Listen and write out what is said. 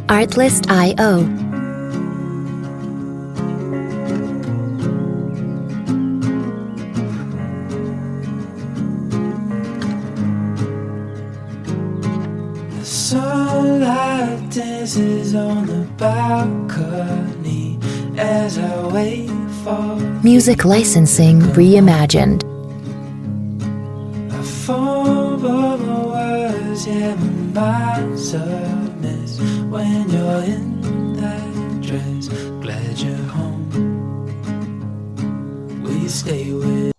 Artlist.io. The sunlight dances on the balcony as I wait for Music licensing reimagined. I fumble my words, yeah, my mind's a mess when you're in that dress. Glad you're home. Will you stay with